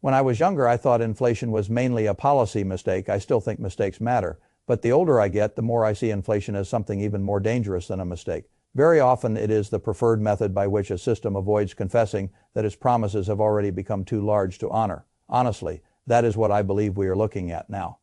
When I was younger, I thought inflation was mainly a policy mistake. I still think mistakes matter. But the older I get, the more I see inflation as something even more dangerous than a mistake. Very often it is the preferred method by which a system avoids confessing that its promises have already become too large to honor. Honestly, that is what I believe we are looking at now.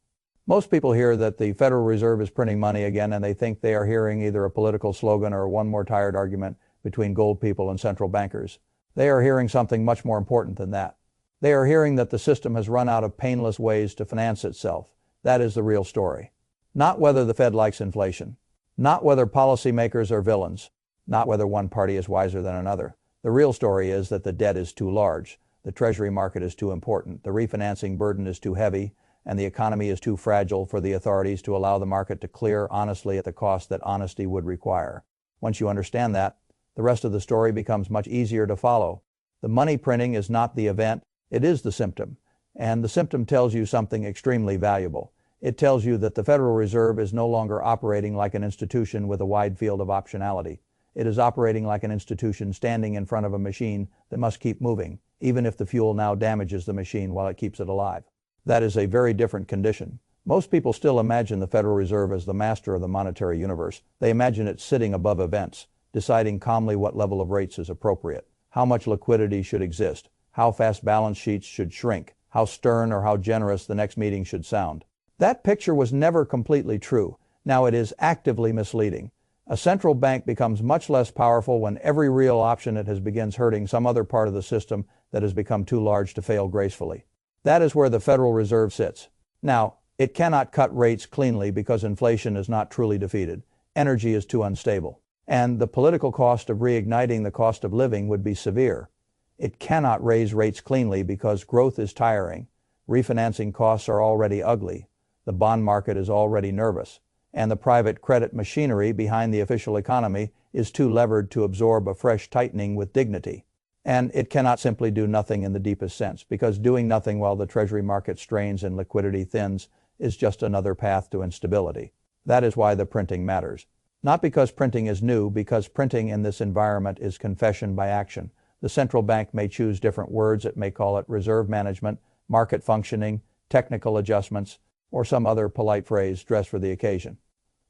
Most people hear that the Federal Reserve is printing money again, and they think they are hearing either a political slogan or one more tired argument between gold people and central bankers. They are hearing something much more important than that. They are hearing that the system has run out of painless ways to finance itself. That is the real story. Not whether the Fed likes inflation. Not whether policymakers are villains. Not whether one party is wiser than another. The real story is that the debt is too large. The Treasury market is too important. The refinancing burden is too heavy. And the economy is too fragile for the authorities to allow the market to clear honestly at the cost that honesty would require. Once you understand that, the rest of the story becomes much easier to follow. The money printing is not the event, it is the symptom. And the symptom tells you something extremely valuable. It tells you that the Federal Reserve is no longer operating like an institution with a wide field of optionality. It is operating like an institution standing in front of a machine that must keep moving, even if the fuel now damages the machine while it keeps it alive. That is a very different condition. Most people still imagine the Federal Reserve as the master of the monetary universe. They imagine it sitting above events, deciding calmly what level of rates is appropriate, how much liquidity should exist, how fast balance sheets should shrink, how stern or how generous the next meeting should sound. That picture was never completely true. Now it is actively misleading. A central bank becomes much less powerful when every real option it has begins hurting some other part of the system that has become too large to fail gracefully. That is where the Federal Reserve sits. Now, it cannot cut rates cleanly because inflation is not truly defeated. Energy is too unstable. And the political cost of reigniting the cost of living would be severe. It cannot raise rates cleanly because growth is tiring. Refinancing costs are already ugly. The bond market is already nervous. And the private credit machinery behind the official economy is too levered to absorb a fresh tightening with dignity. And it cannot simply do nothing in the deepest sense, because doing nothing while the Treasury market strains and liquidity thins is just another path to instability. That is why the printing matters. Not because printing is new, because printing in this environment is confession by action. The central bank may choose different words. It may call it reserve management, market functioning, technical adjustments, or some other polite phrase dressed for the occasion.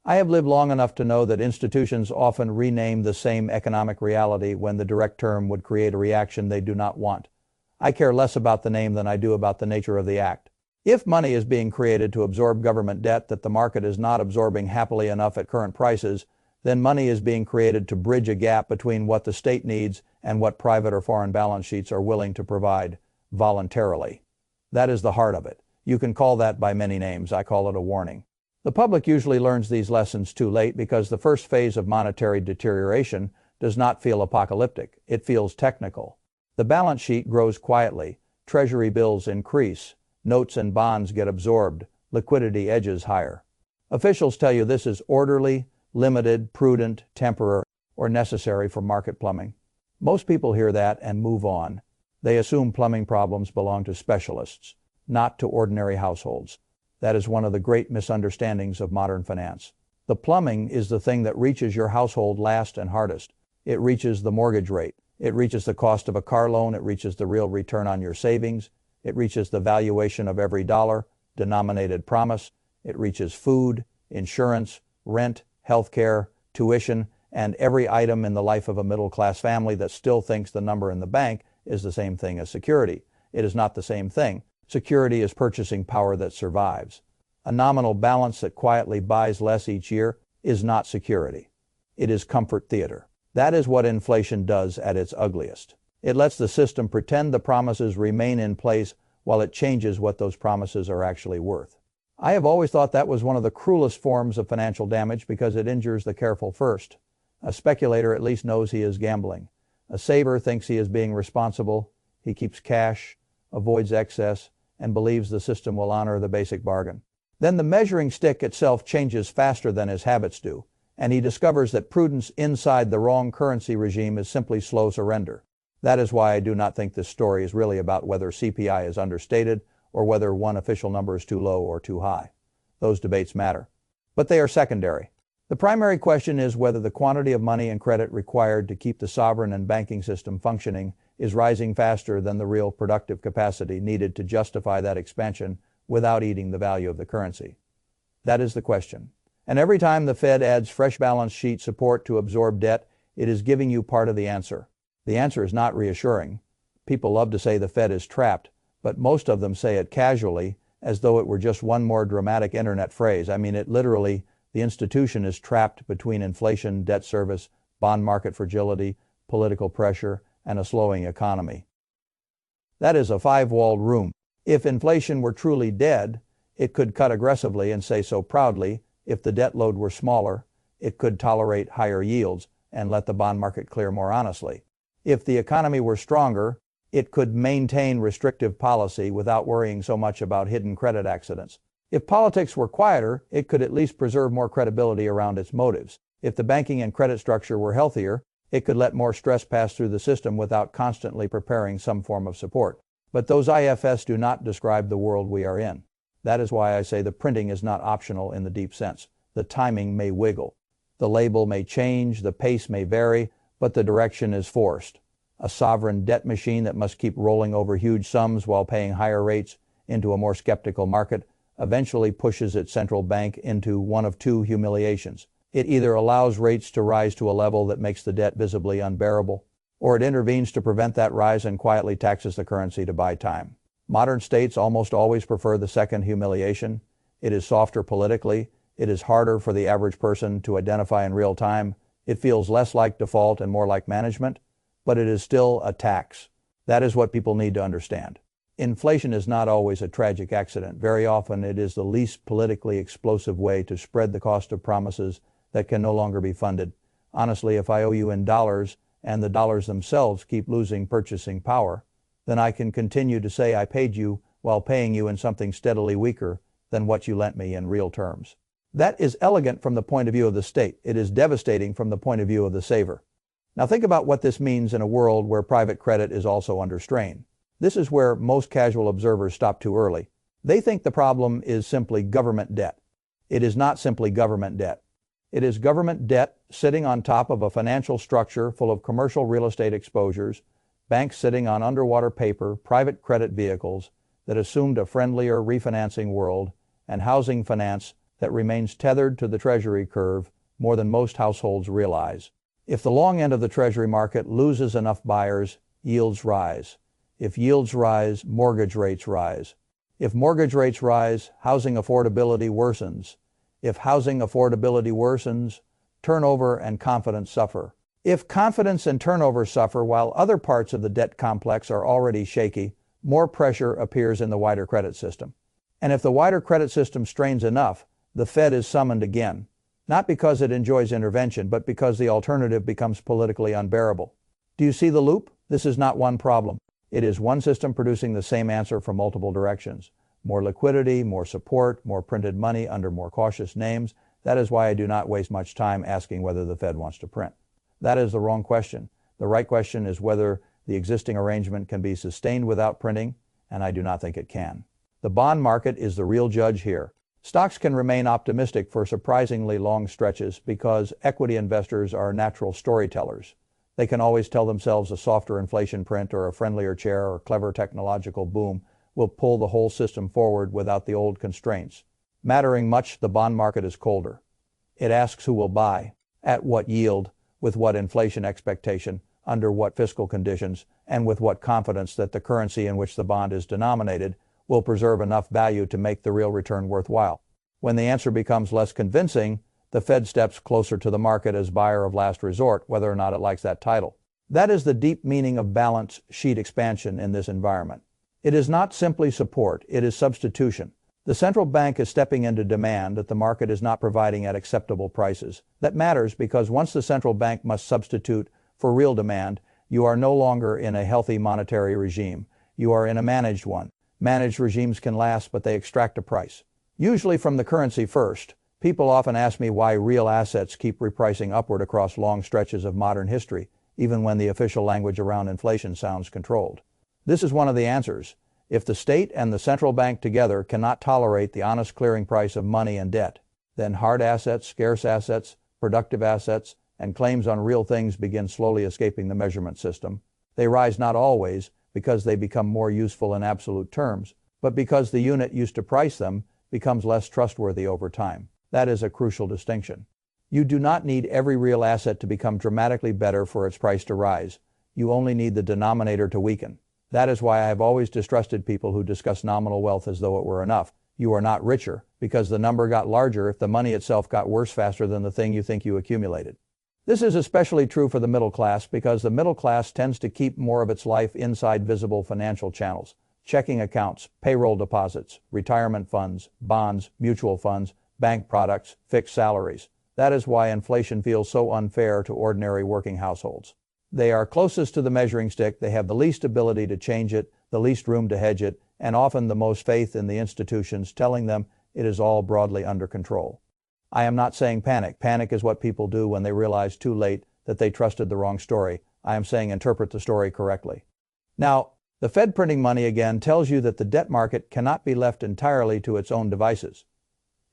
I have lived long enough to know that institutions often rename the same economic reality when the direct term would create a reaction they do not want. I care less about the name than I do about the nature of the act. If money is being created to absorb government debt that the market is not absorbing happily enough at current prices, then money is being created to bridge a gap between what the state needs and what private or foreign balance sheets are willing to provide voluntarily. That is the heart of it. You can call that by many names. I call it a warning. The public usually learns these lessons too late because the first phase of monetary deterioration does not feel apocalyptic. It feels technical. The balance sheet grows quietly. Treasury bills increase. Notes and bonds get absorbed. Liquidity edges higher. Officials tell you this is orderly, limited, prudent, temporary, or necessary for market plumbing. Most people hear that and move on. They assume plumbing problems belong to specialists, not to ordinary households. That is one of the great misunderstandings of modern finance. The plumbing is the thing that reaches your household last and hardest. It reaches the mortgage rate. It reaches the cost of a car loan. It reaches the real return on your savings. It reaches the valuation of every dollar-denominated promise. It reaches food, insurance, rent, healthcare, tuition, and every item in the life of a middle-class family that still thinks the number in the bank is the same thing as security. It is not the same thing. Security is purchasing power that survives. A nominal balance that quietly buys less each year is not security. It is comfort theater. That is what inflation does at its ugliest. It lets the system pretend the promises remain in place while it changes what those promises are actually worth. I have always thought that was one of the cruelest forms of financial damage because it injures the careful first. A speculator at least knows he is gambling. A saver thinks he is being responsible. He keeps cash, avoids excess, and believes the system will honor the basic bargain. Then the measuring stick itself changes faster than his habits do, and he discovers that prudence inside the wrong currency regime is simply slow surrender. That is why I do not think this story is really about whether CPI is understated or whether one official number is too low or too high. Those debates matter, but they are secondary. The primary question is whether the quantity of money and credit required to keep the sovereign and banking system functioning is rising faster than the real productive capacity needed to justify that expansion without eating the value of the currency? That is the question. And every time the Fed adds fresh balance sheet support to absorb debt, it is giving you part of the answer. The answer is not reassuring. People love to say the Fed is trapped, but most of them say it casually, as though it were just one more dramatic internet phrase. I mean it literally. The institution is trapped between inflation, debt service, bond market fragility, political pressure, and a slowing economy. That is a five-walled room. If inflation were truly dead, it could cut aggressively and say so proudly. If the debt load were smaller, it could tolerate higher yields and let the bond market clear more honestly. If the economy were stronger, it could maintain restrictive policy without worrying so much about hidden credit accidents. If politics were quieter, it could at least preserve more credibility around its motives. If the banking and credit structure were healthier, it could let more stress pass through the system without constantly preparing some form of support. But those IFS do not describe the world we are in. That is why I say the printing is not optional in the deep sense. The timing may wiggle. The label may change, the pace may vary, but the direction is forced. A sovereign debt machine that must keep rolling over huge sums while paying higher rates into a more skeptical market eventually pushes its central bank into one of two humiliations. It either allows rates to rise to a level that makes the debt visibly unbearable, or it intervenes to prevent that rise and quietly taxes the currency to buy time. Modern states almost always prefer the second humiliation. It is softer politically. It is harder for the average person to identify in real time. It feels less like default and more like management, but it is still a tax. That is what people need to understand. Inflation is not always a tragic accident. Very often it is the least politically explosive way to spread the cost of promises that can no longer be funded. Honestly, if I owe you in dollars and the dollars themselves keep losing purchasing power, then I can continue to say I paid you while paying you in something steadily weaker than what you lent me in real terms. That is elegant from the point of view of the state. It is devastating from the point of view of the saver. Now think about what this means in a world where private credit is also under strain. This is where most casual observers stop too early. They think the problem is simply government debt. It is not simply government debt. It is government debt sitting on top of a financial structure full of commercial real estate exposures, banks sitting on underwater paper, private credit vehicles that assumed a friendlier refinancing world, and housing finance that remains tethered to the Treasury curve more than most households realize. If the long end of the Treasury market loses enough buyers, yields rise. If yields rise, mortgage rates rise. If mortgage rates rise, housing affordability worsens. If housing affordability worsens, turnover and confidence suffer. If confidence and turnover suffer while other parts of the debt complex are already shaky, more pressure appears in the wider credit system. And if the wider credit system strains enough, the Fed is summoned again. Not because it enjoys intervention, but because the alternative becomes politically unbearable. Do you see the loop? This is not one problem. It is one system producing the same answer from multiple directions. More liquidity, more support, more printed money under more cautious names. That is why I do not waste much time asking whether the Fed wants to print. That is the wrong question. The right question is whether the existing arrangement can be sustained without printing, and I do not think it can. The bond market is the real judge here. Stocks can remain optimistic for surprisingly long stretches because equity investors are natural storytellers. They can always tell themselves a softer inflation print or a friendlier chair or clever technological boom will pull the whole system forward without the old constraints. Mattering much, the bond market is colder. It asks who will buy, at what yield, with what inflation expectation, under what fiscal conditions, and with what confidence that the currency in which the bond is denominated will preserve enough value to make the real return worthwhile. When the answer becomes less convincing, the Fed steps closer to the market as buyer of last resort, whether or not it likes that title. That is the deep meaning of balance sheet expansion in this environment. It is not simply support, it is substitution. The central bank is stepping into demand that the market is not providing at acceptable prices. That matters because once the central bank must substitute for real demand, you are no longer in a healthy monetary regime. You are in a managed one. Managed regimes can last, but they extract a price. Usually from the currency first. People often ask me why real assets keep repricing upward across long stretches of modern history, even when the official language around inflation sounds controlled. This is one of the answers. If the state and the central bank together cannot tolerate the honest clearing price of money and debt, then hard assets, scarce assets, productive assets, and claims on real things begin slowly escaping the measurement system. They rise not always because they become more useful in absolute terms, but because the unit used to price them becomes less trustworthy over time. That is a crucial distinction. You do not need every real asset to become dramatically better for its price to rise. You only need the denominator to weaken. That is why I have always distrusted people who discuss nominal wealth as though it were enough. You are not richer, because the number got larger if the money itself got worse faster than the thing you think you accumulated. This is especially true for the middle class because the middle class tends to keep more of its life inside visible financial channels. Checking accounts, payroll deposits, retirement funds, bonds, mutual funds, bank products, fixed salaries. That is why inflation feels so unfair to ordinary working households. They are closest to the measuring stick, they have the least ability to change it, the least room to hedge it, and often the most faith in the institutions telling them it is all broadly under control. I am not saying panic. Panic is what people do when they realize too late that they trusted the wrong story. I am saying interpret the story correctly. Now, the Fed printing money again tells you that the debt market cannot be left entirely to its own devices.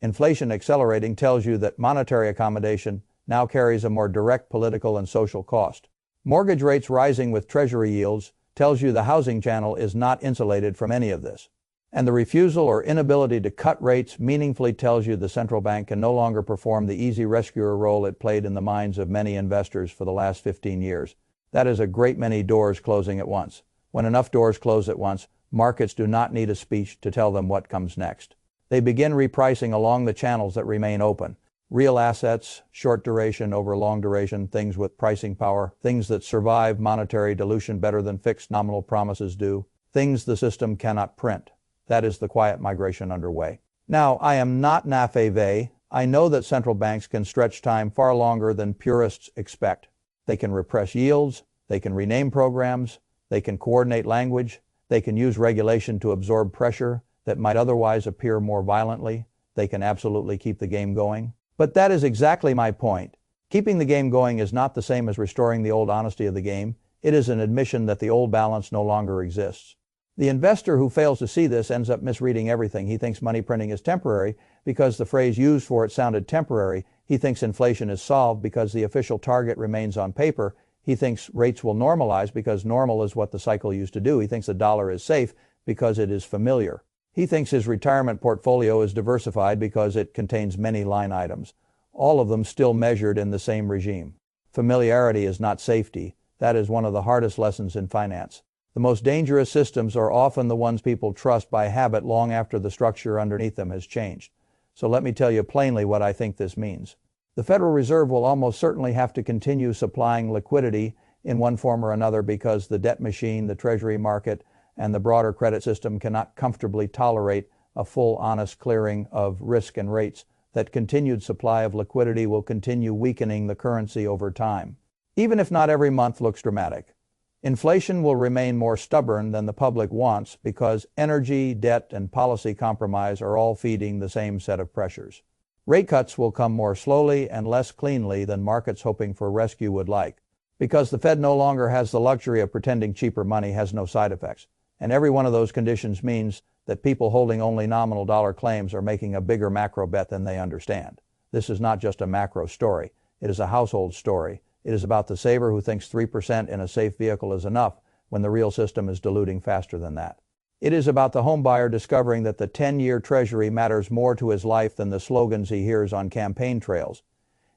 Inflation accelerating tells you that monetary accommodation now carries a more direct political and social cost. Mortgage rates rising with Treasury yields tells you the housing channel is not insulated from any of this. And the refusal or inability to cut rates meaningfully tells you the central bank can no longer perform the easy rescuer role it played in the minds of many investors for the last 15 years. That is a great many doors closing at once. When enough doors close at once, markets do not need a speech to tell them what comes next. They begin repricing along the channels that remain open. Real assets, short duration over long duration, things with pricing power, things that survive monetary dilution better than fixed nominal promises do, things the system cannot print. That is the quiet migration underway. Now, I am not naïve. I know that central banks can stretch time far longer than purists expect. They can repress yields, they can rename programs, they can coordinate language, they can use regulation to absorb pressure that might otherwise appear more violently. They can absolutely keep the game going. But that is exactly my point. Keeping the game going is not the same as restoring the old honesty of the game. It is an admission that the old balance no longer exists. The investor who fails to see this ends up misreading everything. He thinks money printing is temporary because the phrase used for it sounded temporary. He thinks inflation is solved because the official target remains on paper. He thinks rates will normalize because normal is what the cycle used to do. He thinks the dollar is safe because it is familiar. He thinks his retirement portfolio is diversified because it contains many line items, all of them still measured in the same regime. Familiarity is not safety. That is one of the hardest lessons in finance. The most dangerous systems are often the ones people trust by habit long after the structure underneath them has changed. So let me tell you plainly what I think this means. The Federal Reserve will almost certainly have to continue supplying liquidity in one form or another because the debt machine, the Treasury market, and the broader credit system cannot comfortably tolerate a full, honest clearing of risk and rates. That continued supply of liquidity will continue weakening the currency over time, even if not every month looks dramatic. Inflation will remain more stubborn than the public wants because energy, debt, and policy compromise are all feeding the same set of pressures. Rate cuts will come more slowly and less cleanly than markets hoping for rescue would like, because the Fed no longer has the luxury of pretending cheaper money has no side effects. And every one of those conditions means that people holding only nominal dollar claims are making a bigger macro bet than they understand. This is not just a macro story. It is a household story. It is about the saver who thinks 3% in a safe vehicle is enough when the real system is diluting faster than that. It is about the homebuyer discovering that the 10-year Treasury matters more to his life than the slogans he hears on campaign trails.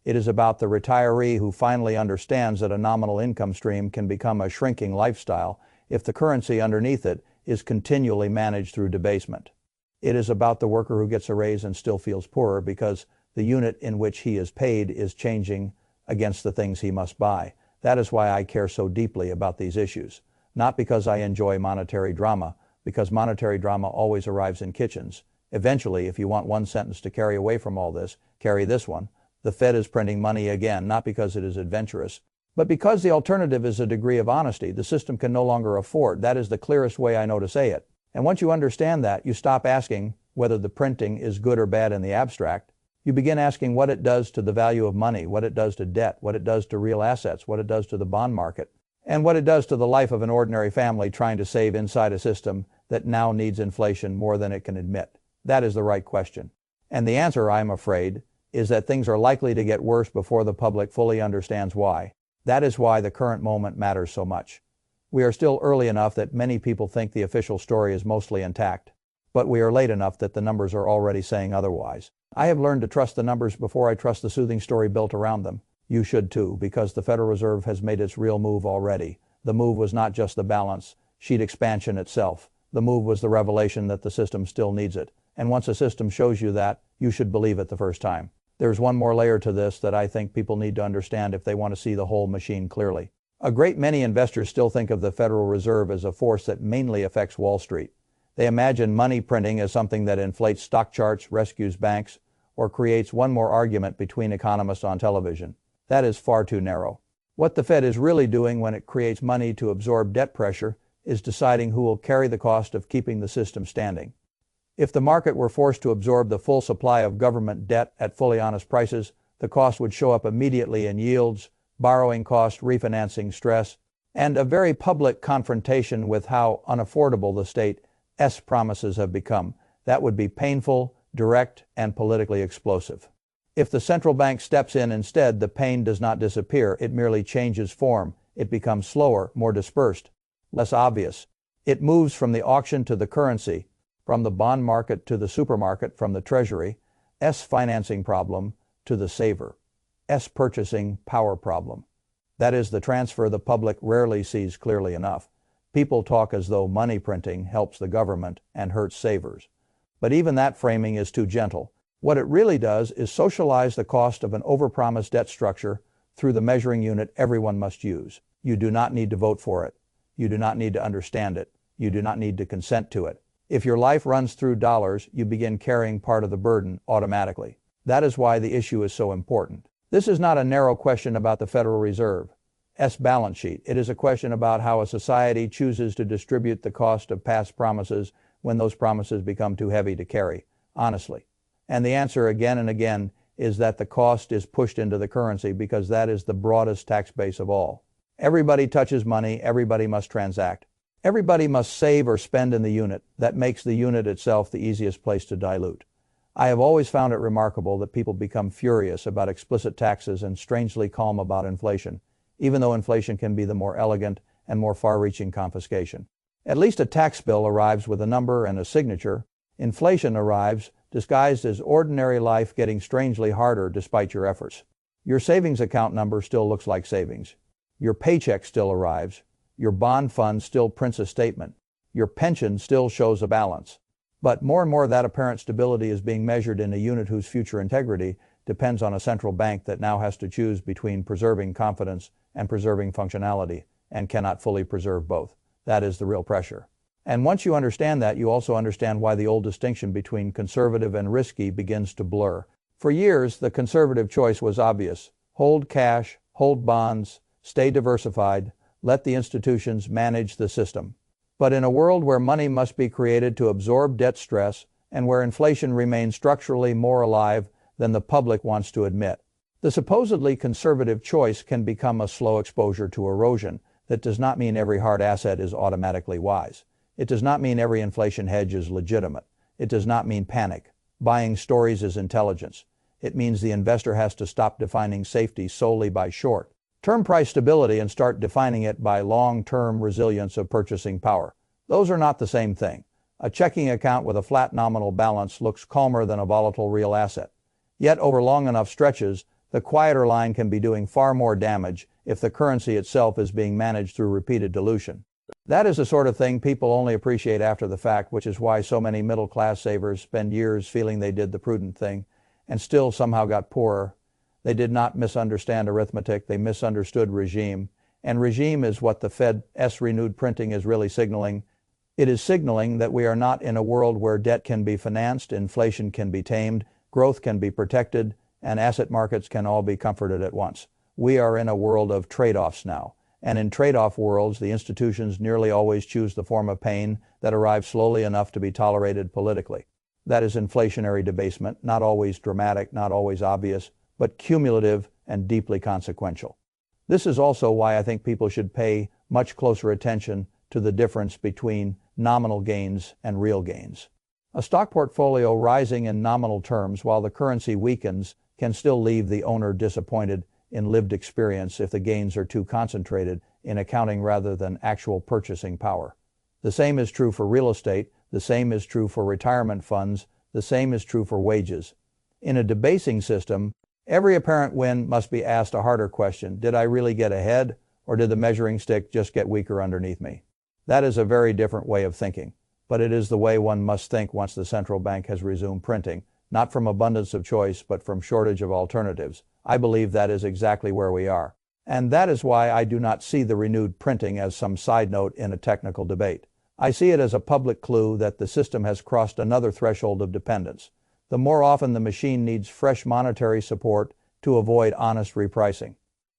It is about the retiree who finally understands that a nominal income stream can become a shrinking lifestyle if the currency underneath it is continually managed through debasement. It is about the worker who gets a raise and still feels poorer because the unit in which he is paid is changing against the things he must buy. That is why I care so deeply about these issues. Not because I enjoy monetary drama, because monetary drama always arrives in kitchens. Eventually, if you want one sentence to carry away from all this, carry this one. The Fed is printing money again, not because it is adventurous, but because the alternative is a degree of honesty the system can no longer afford. That is the clearest way I know to say it. And once you understand that, you stop asking whether the printing is good or bad in the abstract. You begin asking what it does to the value of money, what it does to debt, what it does to real assets, what it does to the bond market, and what it does to the life of an ordinary family trying to save inside a system that now needs inflation more than it can admit. That is the right question. And the answer, I'm afraid, is that things are likely to get worse before the public fully understands why. That is why the current moment matters so much. We are still early enough that many people think the official story is mostly intact. But we are late enough that the numbers are already saying otherwise. I have learned to trust the numbers before I trust the soothing story built around them. You should too, because the Federal Reserve has made its real move already. The move was not just the balance sheet expansion itself. The move was the revelation that the system still needs it. And once a system shows you that, you should believe it the first time. There's one more layer to this that I think people need to understand if they want to see the whole machine clearly. A great many investors still think of the Federal Reserve as a force that mainly affects Wall Street. They imagine money printing as something that inflates stock charts, rescues banks, or creates one more argument between economists on television. That is far too narrow. What the Fed is really doing when it creates money to absorb debt pressure is deciding who will carry the cost of keeping the system standing. If the market were forced to absorb the full supply of government debt at fully honest prices, the cost would show up immediately in yields, borrowing cost, refinancing stress, and a very public confrontation with how unaffordable the state's promises have become. That would be painful, direct, and politically explosive. If the central bank steps in instead, the pain does not disappear. It merely changes form. It becomes slower, more dispersed, less obvious. It moves from the auction to the currency, from the bond market to the supermarket, from the Treasury's financing problem to the saver's purchasing power problem. That is the transfer the public rarely sees clearly enough. People talk as though money printing helps the government and hurts savers. But even that framing is too gentle. What it really does is socialize the cost of an overpromised debt structure through the measuring unit everyone must use. You do not need to vote for it. You do not need to understand it. You do not need to consent to it. If your life runs through dollars, you begin carrying part of the burden automatically. That is why the issue is so important. This is not a narrow question about the Federal Reserve's balance sheet. It is a question about how a society chooses to distribute the cost of past promises when those promises become too heavy to carry, honestly. And the answer again and again is that the cost is pushed into the currency because that is the broadest tax base of all. Everybody touches money, everybody must transact. Everybody must save or spend in the unit. That makes the unit itself the easiest place to dilute. I have always found it remarkable that people become furious about explicit taxes and strangely calm about inflation, even though inflation can be the more elegant and more far-reaching confiscation. At least a tax bill arrives with a number and a signature. Inflation arrives disguised as ordinary life getting strangely harder despite your efforts. Your savings account number still looks like savings. Your paycheck still arrives. Your bond fund still prints a statement. Your pension still shows a balance. But more and more that apparent stability is being measured in a unit whose future integrity depends on a central bank that now has to choose between preserving confidence and preserving functionality, and cannot fully preserve both. That is the real pressure. And once you understand that, you also understand why the old distinction between conservative and risky begins to blur. For years, the conservative choice was obvious. Hold cash, hold bonds, stay diversified, let the institutions manage the system. But in a world where money must be created to absorb debt stress and where inflation remains structurally more alive than the public wants to admit, the supposedly conservative choice can become a slow exposure to erosion. That does not mean every hard asset is automatically wise. It does not mean every inflation hedge is legitimate. It does not mean panic. Buying stories is intelligence. It means the investor has to stop defining safety solely by short-term price stability and start defining it by long-term resilience of purchasing power. Those are not the same thing. A checking account with a flat nominal balance looks calmer than a volatile real asset. Yet over long enough stretches, the quieter line can be doing far more damage if the currency itself is being managed through repeated dilution. That is the sort of thing people only appreciate after the fact, which is why so many middle-class savers spend years feeling they did the prudent thing and still somehow got poorer. They did not misunderstand arithmetic, they misunderstood regime. And regime is what the Fed's renewed printing is really signaling. It is signaling that we are not in a world where debt can be financed, inflation can be tamed, growth can be protected, and asset markets can all be comforted at once. We are in a world of trade-offs now. And in trade-off worlds, the institutions nearly always choose the form of pain that arrives slowly enough to be tolerated politically. That is inflationary debasement, not always dramatic, not always obvious, but cumulative and deeply consequential. This is also why I think people should pay much closer attention to the difference between nominal gains and real gains. A stock portfolio rising in nominal terms while the currency weakens can still leave the owner disappointed in lived experience if the gains are too concentrated in accounting rather than actual purchasing power. The same is true for real estate, the same is true for retirement funds, the same is true for wages. In a debasing system, every apparent win must be asked a harder question: did I really get ahead, or did the measuring stick just get weaker underneath me? That is a very different way of thinking, but it is the way one must think once the central bank has resumed printing, not from abundance of choice, but from shortage of alternatives. I believe that is exactly where we are. And that is why I do not see the renewed printing as some side note in a technical debate. I see it as a public clue that the system has crossed another threshold of dependence. The more often the machine needs fresh monetary support to avoid honest repricing.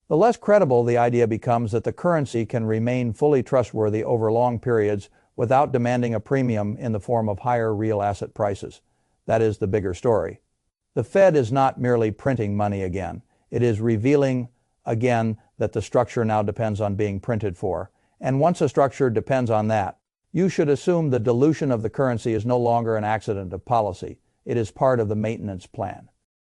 The less credible the idea becomes that the currency can remain fully trustworthy over long periods without demanding a premium in the form of higher real asset prices. That is the bigger story. The Fed is not merely printing money again. It is revealing again that the structure now depends on being printed for. And once a structure depends on that, you should assume the dilution of the currency is no longer an accident of policy. It is part of the maintenance plan.